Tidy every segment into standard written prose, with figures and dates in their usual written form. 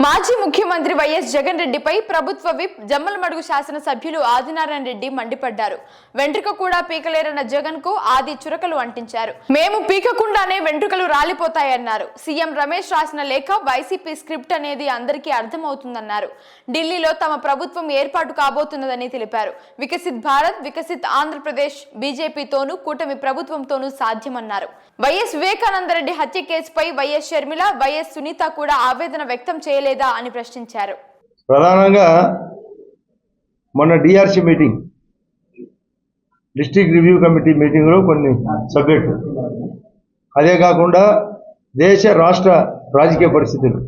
మాజీ ముఖ్యమంత్రి వైఎస్ జగన్ రెడ్డిపై ప్రభుత్వ విప్ జమ్మలమడుగు శాసన సభ్యులు ఆదినారాయణ రెడ్డి మండిపడ్డారు. వెంట్రుక కూడా పీకలేరన్న జగన్ కు ఆది చురకలు అంటించారు. మేము పీకకుండానే వెంట్రుకలు రాలిపోతాయన్నారు. సీఎం రమేష్ రాసిన లేఖ వైసీపీ స్క్రిప్ట్ అనేది అందరికీ అర్థమవుతుందన్నారు. ఢిల్లీలో తమ ప్రభుత్వం ఏర్పాటు కాబోతున్నదని తెలిపారు. వికసిత్ భారత్, వికసిత్ ఆంధ్రప్రదేశ్ బీజేపీతోనూ కూటమి ప్రభుత్వంతోనూ సాధ్యమన్నారు. వైఎస్ వివేకానందరెడ్డి హత్య కేసుపై వైఎస్ షర్మిల, వైఎస్ సునీత కూడా ఆవేదన వ్యక్తం చేయలేదా అని ప్రశ్నించారు. ప్రధానంగా మొన్న DRC meeting, district review committee మీటింగ్లో కొన్ని సబ్జెక్టు, అదే కాకుండా దేశ రాష్ట్ర రాజకీయ పరిస్థితులు,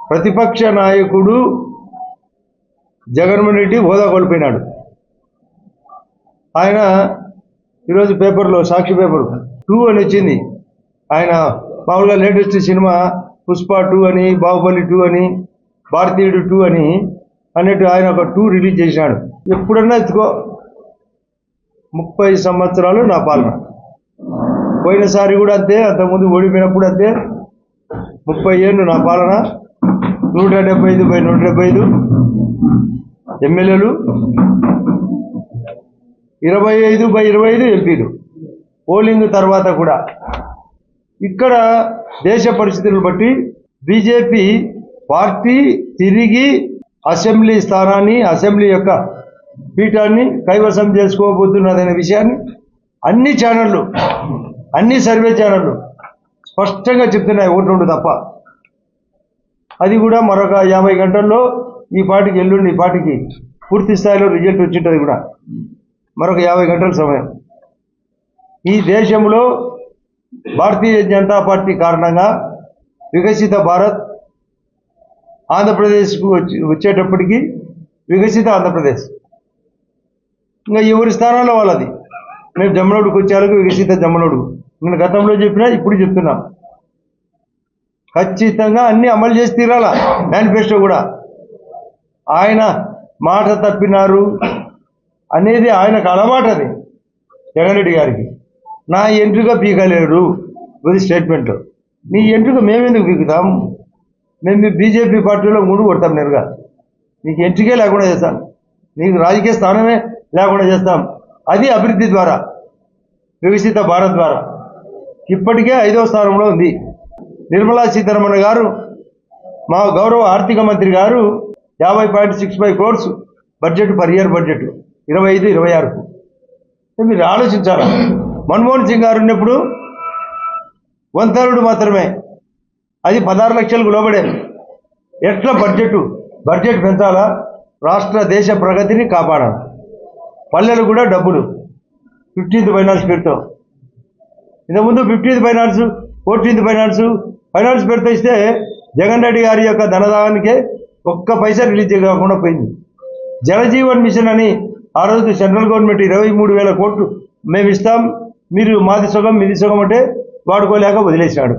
ప్రతిపక్ష నాయకుడు జగన్మోహన్ రెడ్డి హోదా కోల్పోయినాడు. ఆయన ఈరోజు పేపర్లో, సాక్షి పేపర్ 2 అని వచ్చింది. ఆయన మామూలుగా లేటెస్ట్ సినిమా పుష్ప 2 అని, బాహుబలి 2 అని, భారతీయుడు 2 అని అన్నట్టు ఆయన ఒక 2 రిలీజ్ చేసినాడు. ఎప్పుడన్నా ఎత్తుకో, 30 సంవత్సరాలు నా పాలన. పోయినసారి కూడా అంతే, అంతకుముందు ఓడిపోయినప్పుడు అంతే. 30 ఏళ్ళు నా పాలన, 175/175 ఎమ్మెల్యేలు, 25/25 ఎంపీలు. పోలింగ్ తర్వాత కూడా ఇక్కడ దేశ పరిస్థితులను బట్టి బీజేపీ పార్టీ తిరిగి అసెంబ్లీ స్థానాన్ని, అసెంబ్లీ యొక్క పీఠాన్ని కైవసం చేసుకోబోతున్నదనే విషయాన్ని అన్ని ఛానళ్ళు, అన్ని సర్వే ఛానళ్ళు స్పష్టంగా చెప్తున్నాయి, 1-2 తప్ప. అది కూడా మరొక 50 గంటల్లో ఈ పార్టీకి, ఎల్లుండి ఈ పార్టీకి పూర్తి స్థాయిలో రిజల్ట్ వచ్చింటుంది. కూడా మరొక 50 గంటల సమయం. ఈ దేశంలో భారతీయ జనతా పార్టీ కారణంగా వికసిత భారత్, ఆంధ్రప్రదేశ్కు వచ్చేటప్పటికి వికసిత ఆంధ్రప్రదేశ్, ఇంకా ఎవరి స్థానంలో వాళ్ళది. మేము జమ్మలమడుగుకు వచ్చేందుకు వికసిత జమ్మలమడుగు, నేను గతంలో చెప్పినా ఇప్పుడు చెప్తున్నాం. ఖచ్చితంగా అన్నీ అమలు చేసి తీరాల. మేనిఫెస్టో కూడా ఆయన మాట తప్పినారు అనేది ఆయనకు అలవాటు. అది జగన్ రెడ్డి గారికి. నా ఎంట్రుక పీకలేరు ఇది స్టేట్మెంట్. నీ ఎంట్రుక మేమెందుకు పీకుతాం? మేము బీజేపీ పార్టీలో 3 కొడతాం నేరుగా. నీకు ఎంట్రుకే లేకుండా చేస్తాం, నీకు రాజకీయ స్థానమే లేకుండా చేస్తాం. అది అభివృద్ధి ద్వారా, వికసిత భారత్ ద్వారా. ఇప్పటికే 5వ స్థానంలో ఉంది. నిర్మలా సీతారామన్ గారు, మా గౌరవ ఆర్థిక మంత్రి గారు 50.65 crores budget, per year budget 25-26కు. మీరు ఆలోచించాలా? మన్మోహన్ సింగ్ గారు ఉన్నప్పుడు 1/3 మాత్రమే, అది 16 లక్షలకు లోబడే. ఎట్లా బడ్జెట్ పెంచాలా? రాష్ట్ర దేశ ప్రగతిని కాపాడాలి. పల్లెలు కూడా డబ్బులు 15th ఫైనాన్స్ పెడతాం. ఇంతకుముందు 15th ఫైనాన్స్, 14th ఫైనాన్స్ పెడితే ఇస్తే జగన్ రెడ్డి గారి యొక్క ధనదానానికే ఒక్క పైసా రిలీజ్ కాకుండా పోయింది. జలజీవన్ మిషన్ అని ఆ రోజు సెంట్రల్ గవర్నమెంట్ 23,000 కోట్లు మేము ఇస్తాం, మీరు మాది సగం మీది సగం అంటే వాడుకోలేక వదిలేసినాడు.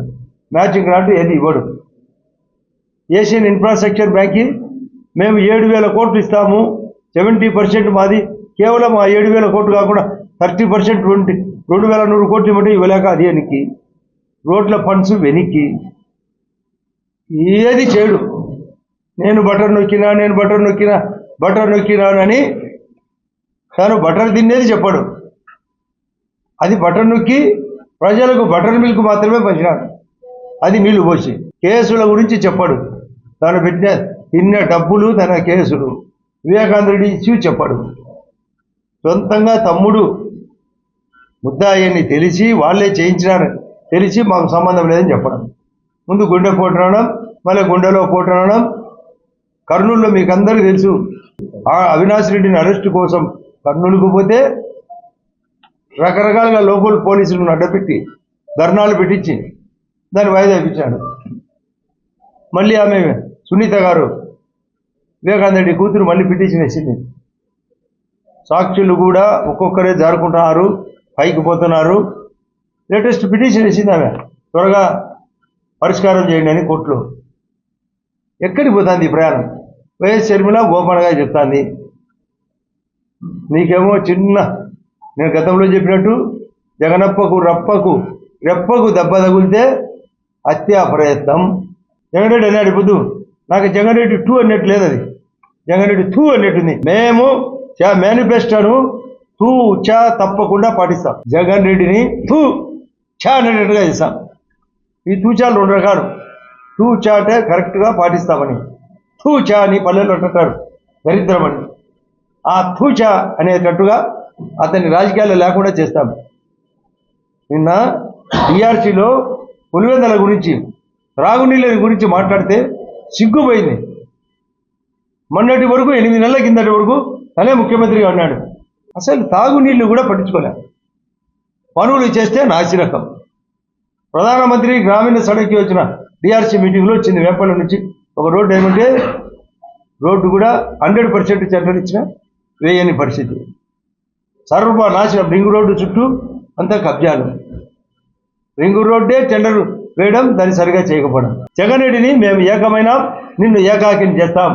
మ్యాచింగ్ గ్రాంట్ ఏది ఇవ్వడు. ఏషియన్ ఇన్ఫ్రాస్ట్రక్చర్ బ్యాంక్కి మేము 7,000 కోట్లు ఇస్తాము, 70% మాది. కేవలం ఆ 7,000 కోట్లు కాకుండా 30% 2,100 కోట్లు ఇవ్వమంటే ఇవ్వలేక అది వెనక్కి. రోడ్ల ఫండ్స్ వెనక్కి. ఏది చేయడు. నేను బటర్ నొక్కినానని తాను బటర్ తినేది చెప్పాడు. అది బటర్ నొక్కి ప్రజలకు బటర్ మిల్క్ మాత్రమే పంచినాడు. అది నీళ్లు పోసి. కేసుల గురించి చెప్పాడు. తాను తిన్న డబ్బులు, తన కేసులు వివేకానంద రెడ్డి ఇచ్చి చెప్పాడు. సొంతంగా తమ్ముడు ముద్దాయని తెలిసి, వాళ్ళే చేయించినారని తెలిసి మాకు సంబంధం లేదని చెప్పడం. ముందు గుండె పోటు అనడం, మళ్ళీ గుండెలో పోటు అనడం. కర్నూలులో మీకు అందరికీ తెలుసు, అవినాష్ రెడ్డిని అరెస్టు కోసం కర్నూలుకు పోతే రకరకాలుగా లోకల్ పోలీసులను అడ్డపెట్టి ధర్నాలు పెట్టించి దాన్ని వాయిదా ఇప్పించాడు. మళ్ళీ ఆమె సునీత గారు, వివేకానంద రెడ్డి కూతురు, మళ్ళీ పిటిషన్ వేసింది. సాక్షులు కూడా ఒక్కొక్కరే జారుకుంటున్నారు, పైకి పోతున్నారు. లేటెస్ట్ పిటిషన్ వేసింది ఆమె, త్వరగా పరిష్కారం చేయండి అని కోర్టులో. ఎక్కడికి పోతుంది ఈ ప్రయాణం? వైఎస్ షర్మిల ఓపెన్గా చెప్తాంది. నీకేమో నేను గతంలో చెప్పినట్టు జగనప్పకు రెప్పకు దెబ్బ తగిలితే హత్యా ప్రయత్నం, జగన్ రెడ్డి అన్నాడు పొద్దు, నాకు జగన్ రెడ్డి 2 అన్నట్టు లేదు, అది జగన్ రెడ్డి 2 అన్నట్టుంది. మేము మేనిఫెస్టోను చా తప్పకుండా పాటిస్తాం. జగన్ రెడ్డిని చా అనేటట్టుగా చేస్తాం. ఈ తూచాలు 2 రకాలు. చా అంటే కరెక్ట్గా పాటిస్తామని, చా అని పల్లెల్లో అంటారు దరిద్రం అని. ఆ చా అనేటట్టుగా అతన్ని రాజకీయాల్లో లేకుండా చేస్తాం. నిన్న టీఆర్సీలో పులివెందుల గురించి, త్రాగునీళ్ళ గురించి మాట్లాడితే సిగ్గుపోయింది. మొన్నటి వరకు 8 నెలల కిందటి వరకు తనే ముఖ్యమంత్రిగా ఉన్నాడు. అసలు తాగునీళ్లు కూడా పట్టించుకోలే. పనులు చేస్తే నాసిరకం. ప్రధానమంత్రి గ్రామీణ సడక్కి వచ్చిన టీఆర్సీ మీటింగ్లో వచ్చింది. వేపల నుంచి ఒక రోడ్డు ఏమంటే రోడ్డు కూడా 100% టెండర్ ఇచ్చిన వేయని పరిస్థితి. సర్వనాశనం. రింగ్ రోడ్డు చుట్టూ అంతా కబ్జాలు. రింగ్ రోడ్డే టెండర్ వేయడం, దాన్ని సరిగా చేయకపోవడం. జగన్ రెడ్డిని మేము ఏకమైన నిన్ను ఏకాకిని చేస్తాం,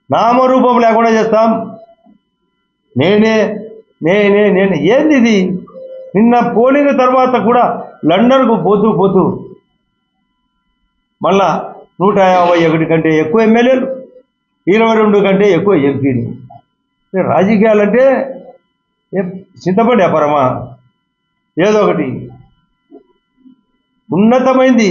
నామరూపం లేకుండా చేస్తాం. నేనే నేనే నేనే ఏంది ఇది? నిన్న పోలిన తర్వాత కూడా లండన్కు పోతూ మళ్ళా 151 కంటే ఎక్కువ ఎమ్మెల్యేలు, 22 కంటే ఎక్కువ ఎంపీలు. రాజకీయాలంటే చింతపండి వ్యాపారమా? ఏదో ఒకటి ఉన్నతమైంది